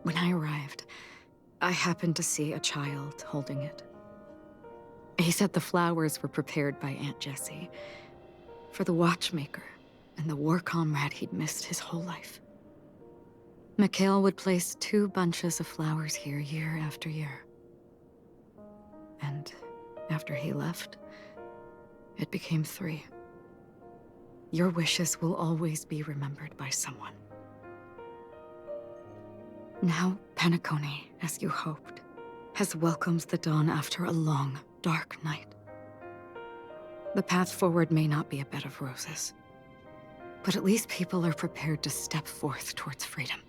When I arrived, I happened to see a child holding it. He said the flowers were prepared by Aunt Jessie for the watchmaker and the war comrade he'd missed his whole life. Mikhail would place 2 bunches of flowers here year after year. And after he left, it became 3. Your wishes will always be remembered by someone. Now, Penacony, as you hoped, has welcomed the dawn after a long, dark night. The path forward may not be a bed of roses, but at least people are prepared to step forth towards freedom.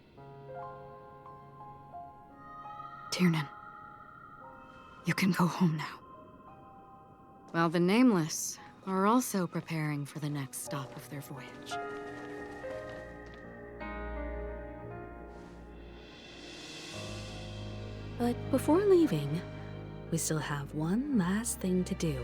Tiernan, you can go home now. While the Nameless are also preparing for the next stop of their voyage. But before leaving, we still have one last thing to do.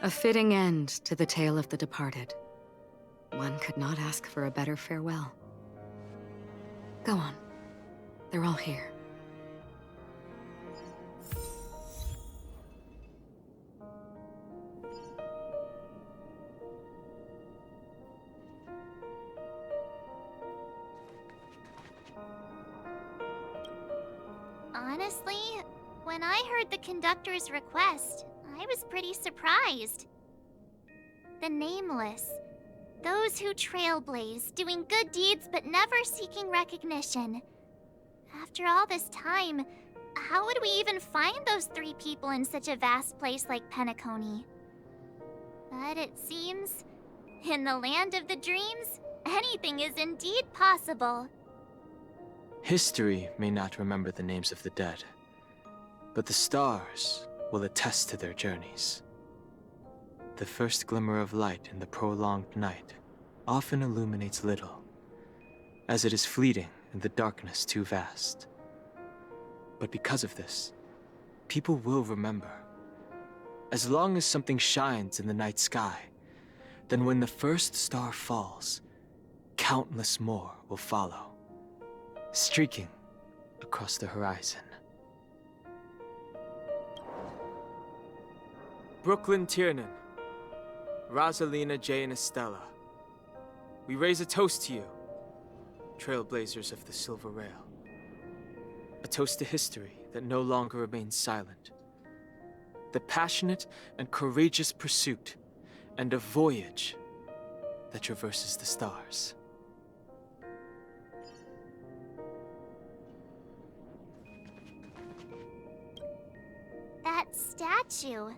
A fitting end to the tale of the departed. One could not ask for a better farewell. Go on. They're all here. Honestly, when I heard the conductor's request, I was pretty surprised. The Nameless. Those who trailblaze, doing good deeds but never seeking recognition. After all this time, how would we even find those 3 people in such a vast place like Penacony? But it seems, in the land of the dreams, anything is indeed possible. History may not remember the names of the dead, but the stars will attest to their journeys. The first glimmer of light in the prolonged night often illuminates little, as it is fleeting in the darkness too vast. But because of this, people will remember. As long as something shines in the night sky, then when the first star falls, countless more will follow, streaking across the horizon. Brooklyn Tiernan, Rosalina, Jay, and Estella. We raise a toast to you, trailblazers of the Silver Rail. A toast to history that no longer remains silent. The passionate and courageous pursuit, and a voyage that traverses the stars. That statue.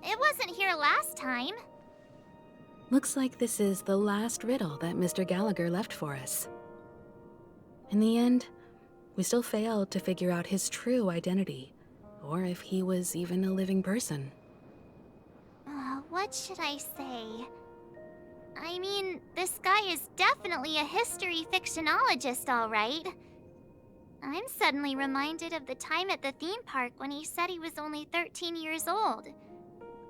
It wasn't here last time. Looks like this is the last riddle that Mr. Gallagher left for us. In the end, we still failed to figure out his true identity, or if he was even a living person. What should I say? I mean, this guy is definitely a history fictionologist, all right. I'm suddenly reminded of the time at the theme park when he said he was only 13 years old.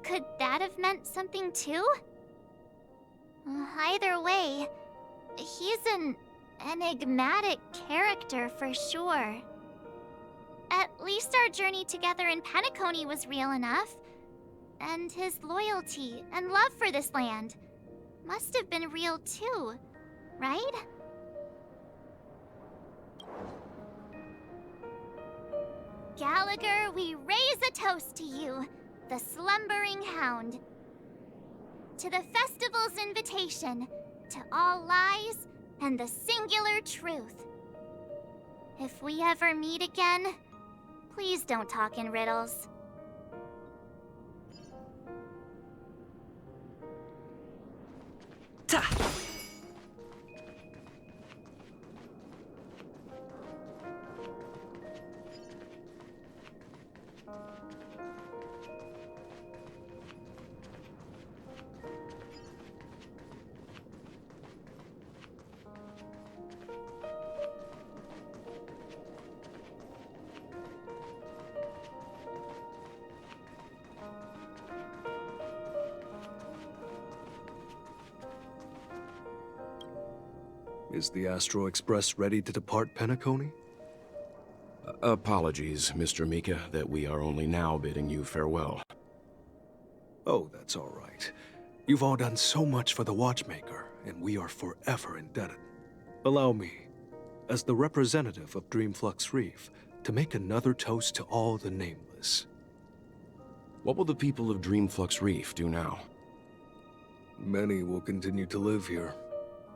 Could that have meant something too? Either way, he's an enigmatic character for sure. At least our journey together in Penacony was real enough. And his loyalty and love for this land must have been real too, right? Gallagher, we raise a toast to you, the slumbering hound. To the festival's invitation, to all lies and the singular truth. If we ever meet again, please don't talk in riddles. Ta! Is the Astral Express ready to depart Penacony? Apologies, Mr. Mika, that we are only now bidding you farewell. Oh, that's all right. You've all done so much for the Watchmaker, and we are forever indebted. Allow me, as the representative of Dreamflux Reef, to make another toast to all the nameless. What will the people of Dreamflux Reef do now? Many will continue to live here.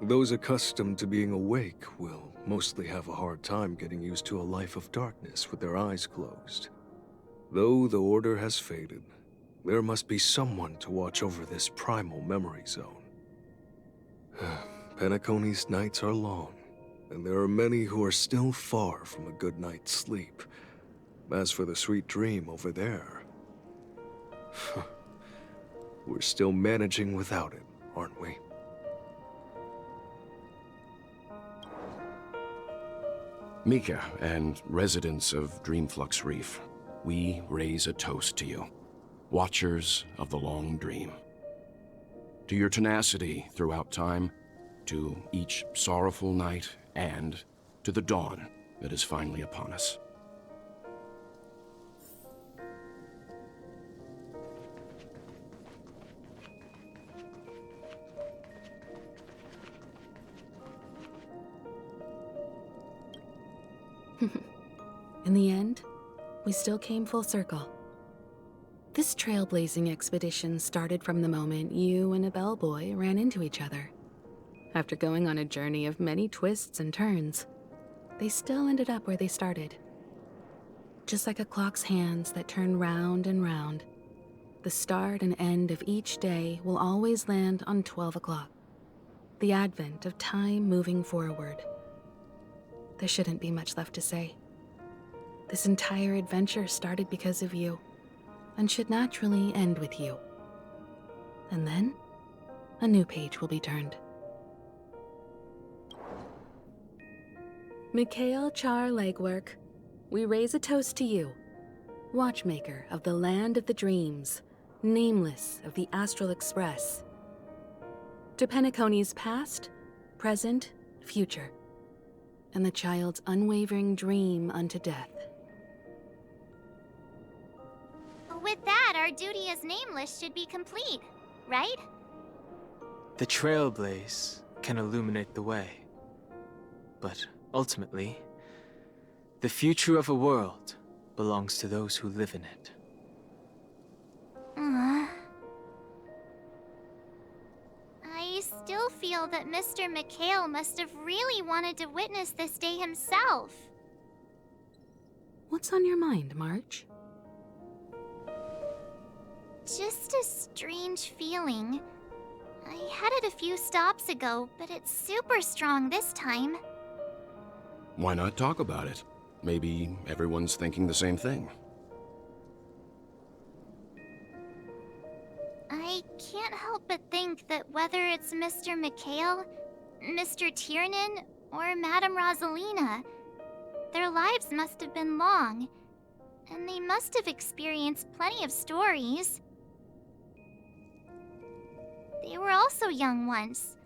Those accustomed to being awake will mostly have a hard time getting used to a life of darkness with their eyes closed. Though the order has faded, there must be someone to watch over this primal memory zone. Penacony's nights are long, and there are many who are still far from a good night's sleep. As for the sweet dream over there, we're still managing without it, aren't we? Mika and residents of Dreamflux Reef, we raise a toast to you, watchers of the long dream. To your tenacity throughout time, to each sorrowful night, and to the dawn that is finally upon us. In the end, we still came full circle. This trailblazing expedition started from the moment you and a bellboy ran into each other. After going on a journey of many twists and turns, they still ended up where they started. Just like a clock's hands that turn round and round, the start and end of each day will always land on 12 o'clock, the advent of time moving forward. There shouldn't be much left to say. This entire adventure started because of you, and should naturally end with you. And then, a new page will be turned. Mikhail Char Legwork, we raise a toast to you, watchmaker of the land of the dreams, nameless of the Astral Express. To Penacony's past, present, future, and the child's unwavering dream unto death. With that, our duty as nameless should be complete, right? The trailblaze can illuminate the way. But ultimately, the future of a world belongs to those who live in it. I still feel that Mr. Mikhail must have really wanted to witness this day himself. What's on your mind, March? Just a strange feeling. I had it a few stops ago, but it's super strong this time. Why not talk about it? Maybe everyone's thinking the same thing. I can't help but think that whether it's Mr. Mikhail, Mr. Tiernan, or Madame Rosalina, their lives must have been long, and they must have experienced plenty of stories. They were also young once,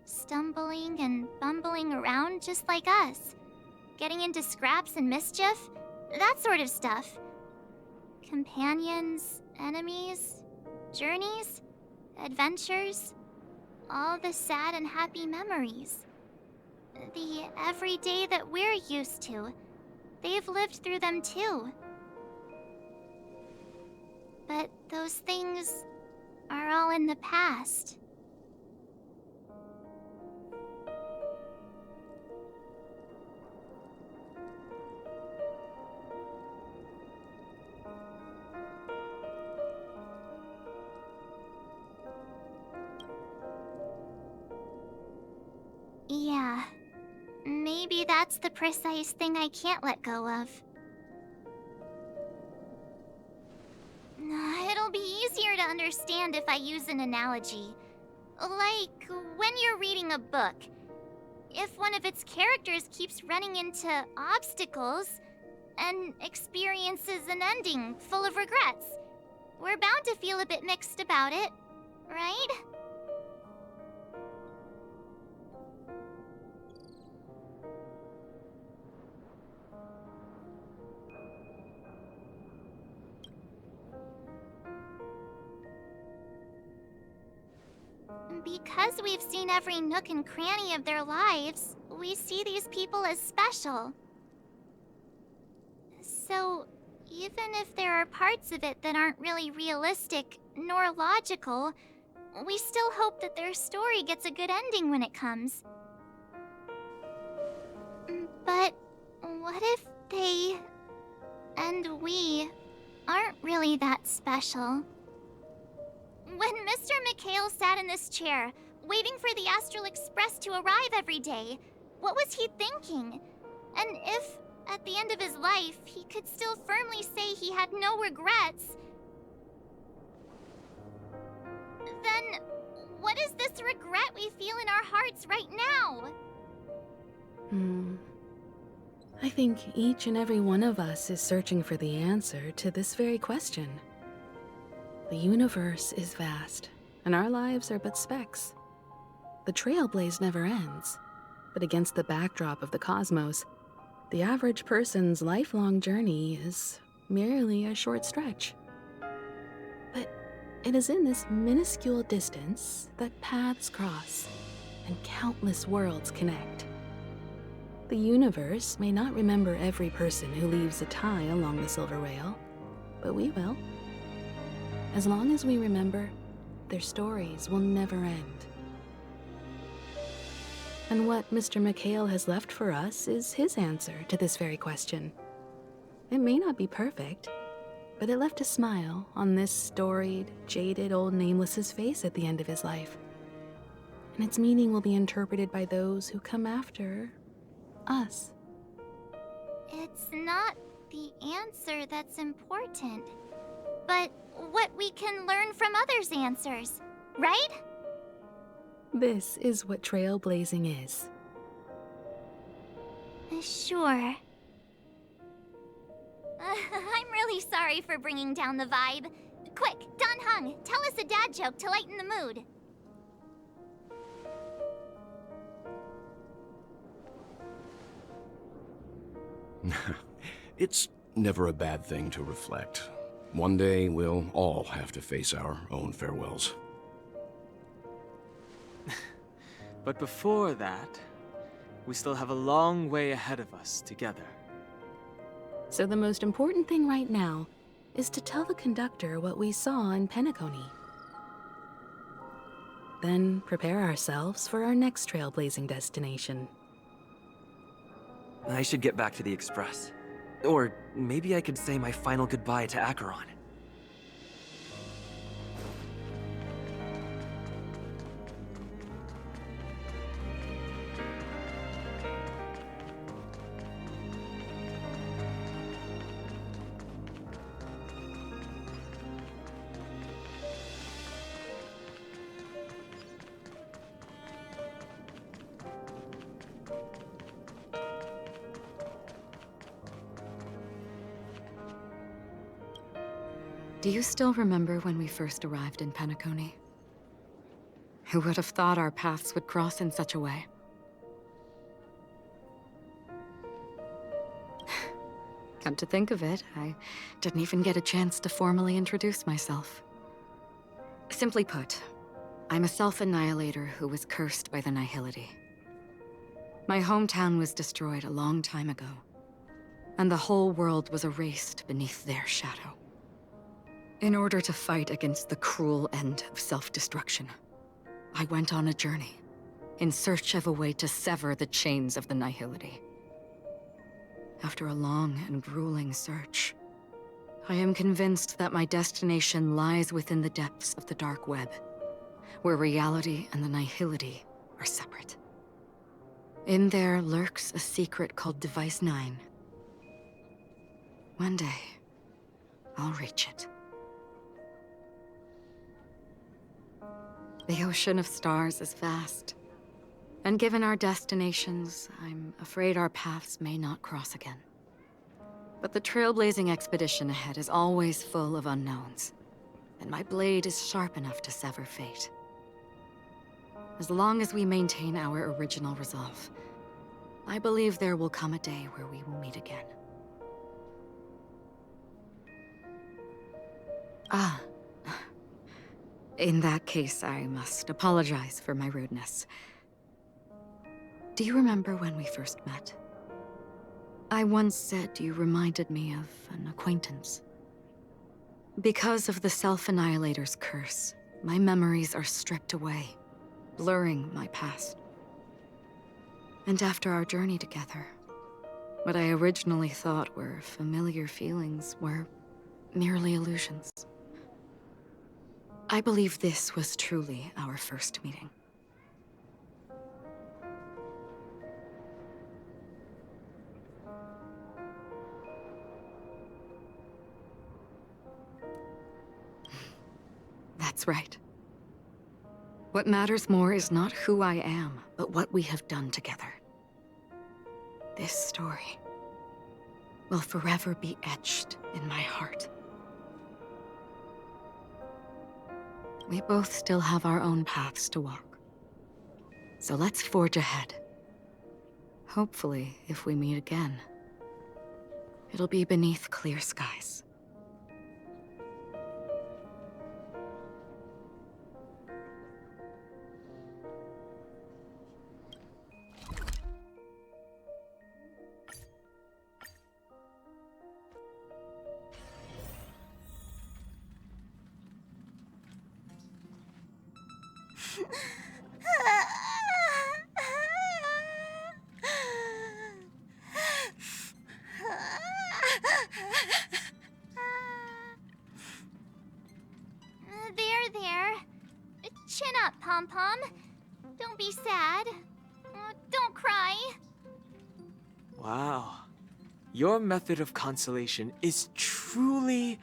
stumbling and bumbling around just like us, getting into scraps and mischief, that sort of stuff. Companions, enemies, journeys, adventures, all the sad and happy memories. The everyday that we're used to, they've lived through them too. But those things are all in the past. Yeah, maybe that's the precise thing I can't let go of. It'll be easier to understand if I use an analogy. Like when you're reading a book. If one of its characters keeps running into obstacles and experiences an ending full of regrets, we're bound to feel a bit mixed about it, right? Because we've seen every nook and cranny of their lives, we see these people as special. So, even if there are parts of it that aren't really realistic nor logical, we still hope that their story gets a good ending when it comes. But what if they and we aren't really that special? When Mr. McHale sat in this chair, waiting for the Astral Express to arrive every day, what was he thinking? And if, at the end of his life, he could still firmly say he had no regrets, then what is this regret we feel in our hearts right now? I think each and every one of us is searching for the answer to this very question. The universe is vast, and our lives are but specks. The trailblaze never ends, but against the backdrop of the cosmos, the average person's lifelong journey is merely a short stretch. But it is in this minuscule distance that paths cross and countless worlds connect. The universe may not remember every person who leaves a tie along the silver rail, but we will. As long as we remember, their stories will never end. And what Mr. McHale has left for us is his answer to this very question. It may not be perfect, but it left a smile on this storied, jaded old Nameless's face at the end of his life. And its meaning will be interpreted by those who come after us. It's not the answer that's important, but what we can learn from others' answers, right? This is what trailblazing is. Sure. I'm really sorry for bringing down the vibe. Quick, Don Hung, tell us a dad joke to lighten the mood. It's never a bad thing to reflect. One day, we'll all have to face our own farewells. But before that, we still have a long way ahead of us together. So the most important thing right now is to tell the conductor what we saw in Penacony. Then prepare ourselves for our next trailblazing destination. I should get back to the Express. Or maybe I could say my final goodbye to Acheron. Do you still remember when we first arrived in Penacony? Who would have thought our paths would cross in such a way? Come to think of it, I didn't even get a chance to formally introduce myself. Simply put, I'm a self-annihilator who was cursed by the Nihility. My hometown was destroyed a long time ago, and the whole world was erased beneath their shadow. In order to fight against the cruel end of self-destruction, I went on a journey, in search of a way to sever the chains of the Nihility. After a long and grueling search, I am convinced that my destination lies within the depths of the dark web, where reality and the Nihility are separate. In there lurks a secret called Device 9. One day, I'll reach it. The ocean of stars is vast, and given our destinations, I'm afraid our paths may not cross again. But the trailblazing expedition ahead is always full of unknowns, and my blade is sharp enough to sever fate. As long as we maintain our original resolve, I believe there will come a day where we will meet again. In that case, I must apologize for my rudeness. Do you remember when we first met? I once said you reminded me of an acquaintance. Because of the Self-Annihilator's curse, my memories are stripped away, blurring my past. And after our journey together, what I originally thought were familiar feelings were merely illusions. I believe this was truly our first meeting. That's right. What matters more is not who I am, but what we have done together. This story will forever be etched in my heart. We both still have our own paths to walk. So let's forge ahead. Hopefully, if we meet again, it'll be beneath clear skies. There. Chin up, Pom-Pom. Don't be sad. Don't cry. Wow. Your method of consolation is truly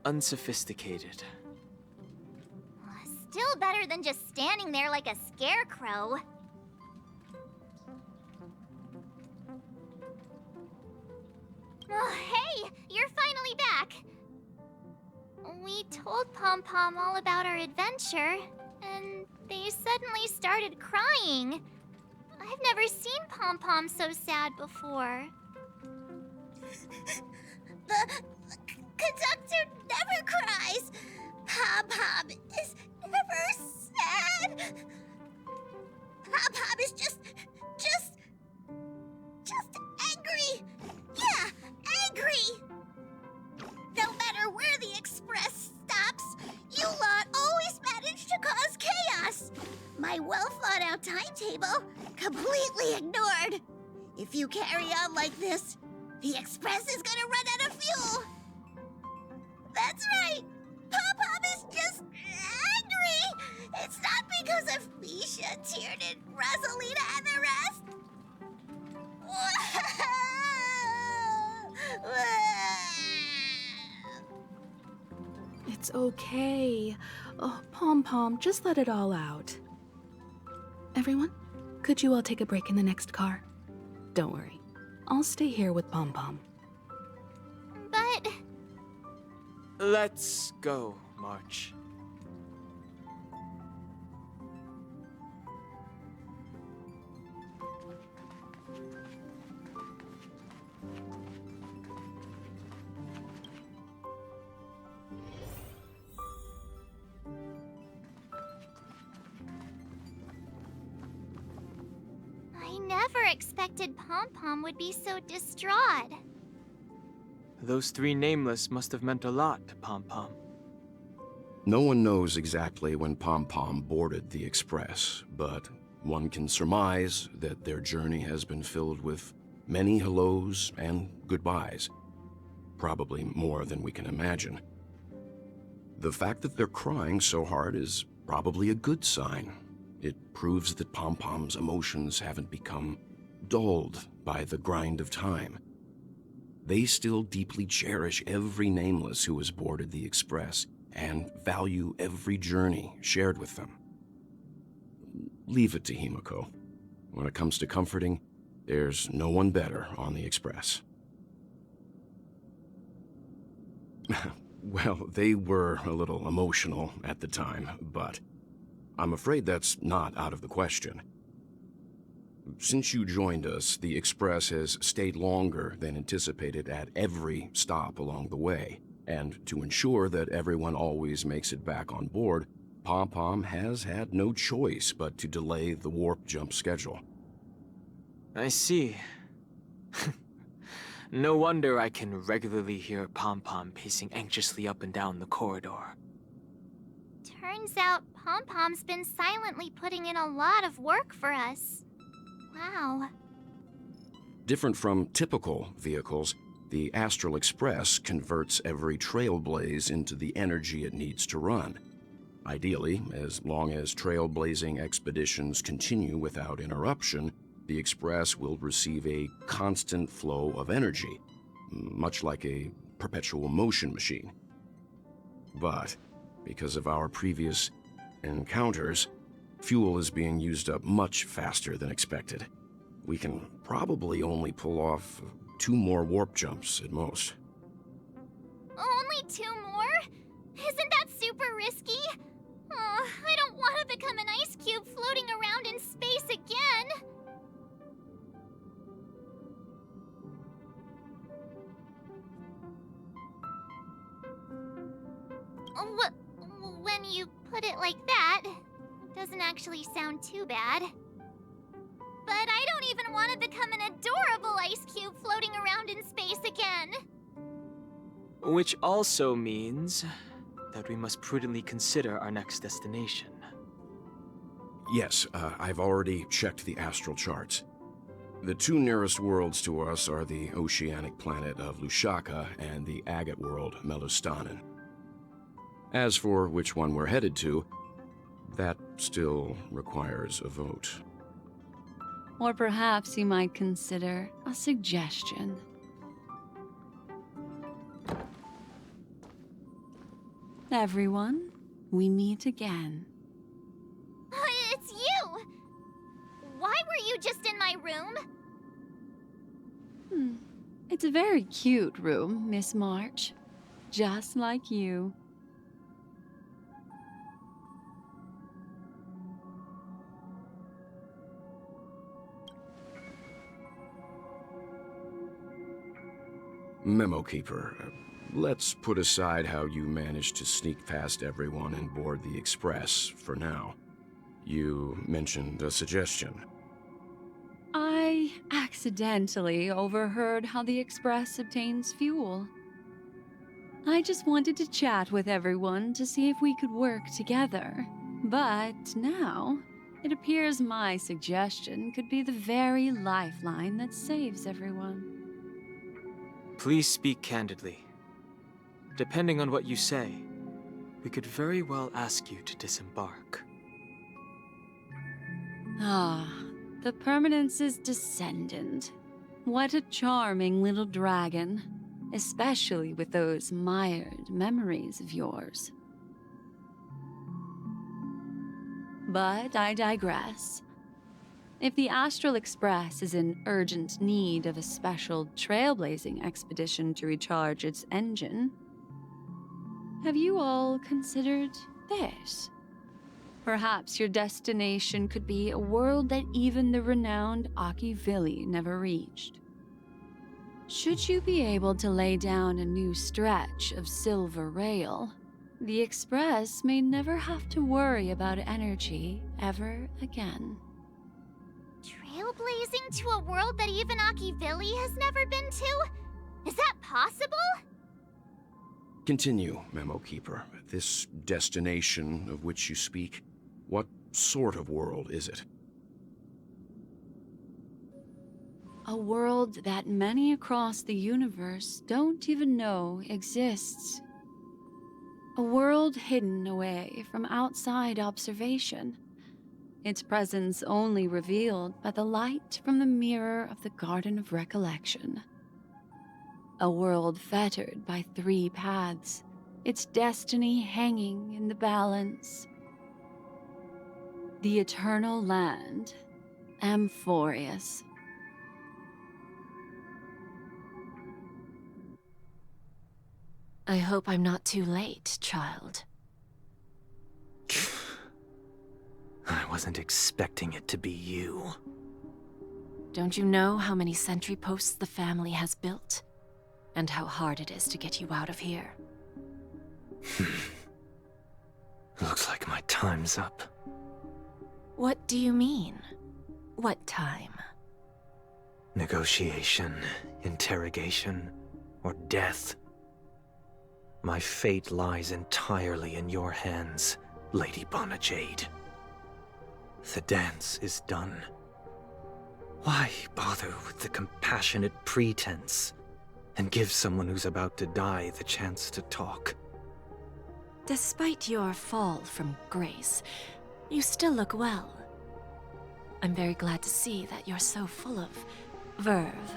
unsophisticated. Still better than just standing there like a scarecrow. Oh, hey! You're finally back! We told Pom-Pom all about our adventure, and they suddenly started crying. I've never seen Pom-Pom so sad before. The conductor never cries. Pom-Pom is never sad. Pom-Pom is just angry. Yeah, angry. No matter where the express stops, you lot always manage to cause chaos. My well-thought-out timetable completely ignored. If you carry on like this, the express is gonna run out of fuel. That's right. Pom-Pom is just angry. It's not because of Misha, Tiernan, Rosalina, and the rest. It's okay. Oh, Pom-Pom, just let it all out. Everyone, could you all take a break in the next car? Don't worry. I'll stay here with Pom-Pom. But... Let's go, March. I never expected Pom-Pom would be so distraught. Those three nameless must have meant a lot to Pom-Pom. No one knows exactly when Pom-Pom boarded the Express, but one can surmise that their journey has been filled with many hellos and goodbyes. Probably more than we can imagine. The fact that they're crying so hard is probably a good sign. It proves that Pom-Pom's emotions haven't become dulled by the grind of time. They still deeply cherish every nameless who has boarded the Express and value every journey shared with them. Leave it to Himiko. When it comes to comforting, there's no one better on the Express. Well, they were a little emotional at the time, but I'm afraid that's not out of the question. Since you joined us, the Express has stayed longer than anticipated at every stop along the way, And to ensure that everyone always makes it back on board, Pom-Pom has had no choice but to delay the warp jump schedule. I see. No wonder I can regularly hear Pom-Pom pacing anxiously up and down the corridor. Turns out Pom-Pom's been silently putting in a lot of work for us. Wow. Different from typical vehicles, the Astral Express converts every trailblaze into the energy it needs to run. Ideally, as long as trailblazing expeditions continue without interruption, the Express will receive a constant flow of energy, much like a perpetual motion machine. But, because of our previous encounters, fuel is being used up much faster than expected. We can probably only pull off 2 more warp jumps at most. Only 2 more? Isn't that super risky? Oh, I don't want to become an ice cube floating around in space again. When you put it like that, it doesn't actually sound too bad. But I don't even want to become an adorable ice cube floating around in space again. Which also means that we must prudently consider our next destination. Yes, I've already checked the astral charts. The 2 nearest worlds to us are the oceanic planet of Lushaka and the agate world, Melostanen. As for which one we're headed to, that still requires a vote. Or perhaps you might consider a suggestion. Everyone, we meet again. It's you! Why were you just in my room? It's a very cute room, Miss March. Just like you. Memo Keeper, let's put aside how you managed to sneak past everyone and board the Express for now. You mentioned a suggestion. I accidentally overheard how the Express obtains fuel. I just wanted to chat with everyone to see if we could work together. But now, it appears my suggestion could be the very lifeline that saves everyone. Please speak candidly. Depending on what you say, we could very well ask you to disembark. Ah, the Permanence's descendant. What a charming little dragon, especially with those mired memories of yours. But I digress. If the Astral Express is in urgent need of a special trailblazing expedition to recharge its engine, have you all considered this? Perhaps your destination could be a world that even the renowned Akivili never reached. Should you be able to lay down a new stretch of silver rail, the Express may never have to worry about energy ever again. Trailblazing to a world that even Akivili has never been to? Is that possible? Continue, Memo Keeper. This destination of which you speak, what sort of world is it? A world that many across the universe don't even know exists. A world hidden away from outside observation. Its presence only revealed by the light from the mirror of the Garden of Recollection. A world fettered by 3 paths, its destiny hanging in the balance. The Eternal Land, Amphorius. I hope I'm not too late, child. I wasn't expecting it to be you. Don't you know how many sentry posts the family has built? And how hard it is to get you out of here? Looks like my time's up. What do you mean? What time? Negotiation, interrogation, or death. My fate lies entirely in your hands, Lady Bonajade. The dance is done. Why bother with the compassionate pretense and give someone who's about to die the chance to talk? Despite your fall from grace, you still look well. I'm very glad to see that you're so full of verve.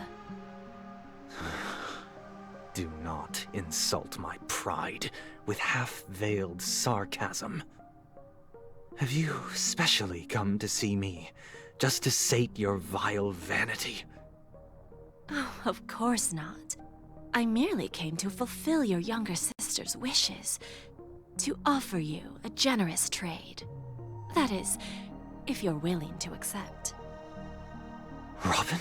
Do not insult my pride with half-veiled sarcasm. Have you specially come to see me just to sate your vile vanity? Oh, of course not. I merely came to fulfill your younger sister's wishes. To offer you a generous trade. That is, if you're willing to accept. Robin?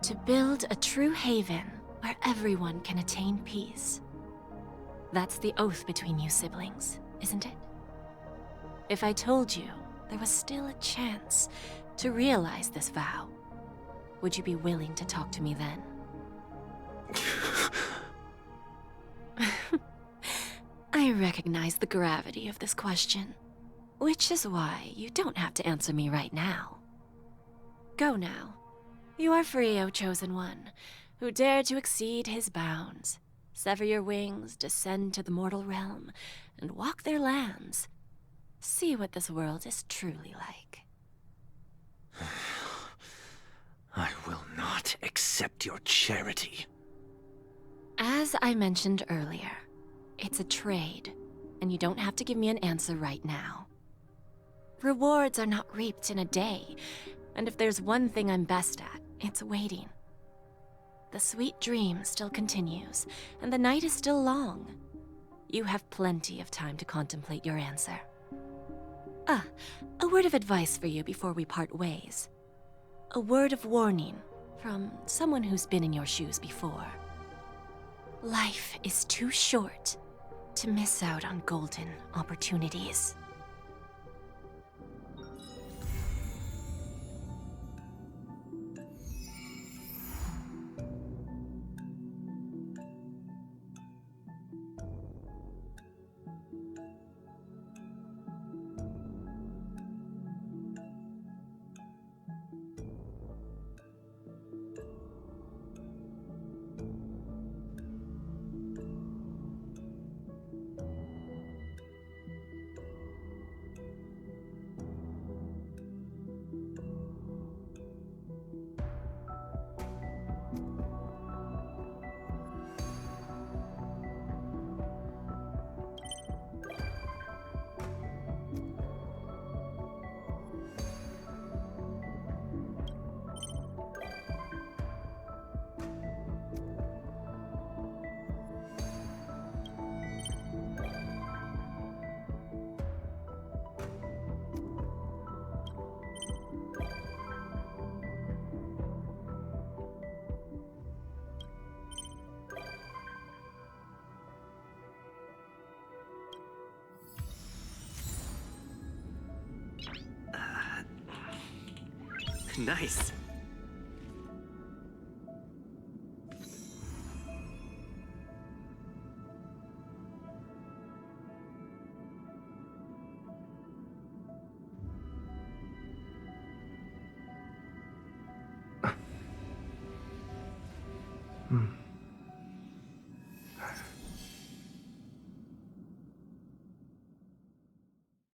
To build a true haven where everyone can attain peace. That's the oath between you siblings, isn't it? If I told you there was still a chance to realize this vow, would you be willing to talk to me then? I recognize the gravity of this question, which is why you don't have to answer me right now. Go now. You are free, O Chosen One, who dare to exceed his bounds, sever your wings, descend to the mortal realm, and walk their lands. See what this world is truly like. I will not accept your charity. As I mentioned earlier, it's a trade, and you don't have to give me an answer right now. Rewards are not reaped in a day, and if there's one thing I'm best at, it's waiting. The sweet dream still continues, and the night is still long. You have plenty of time to contemplate your answer. A word of advice for you before we part ways. A word of warning from someone who's been in your shoes before. Life is too short to miss out on golden opportunities. Nice.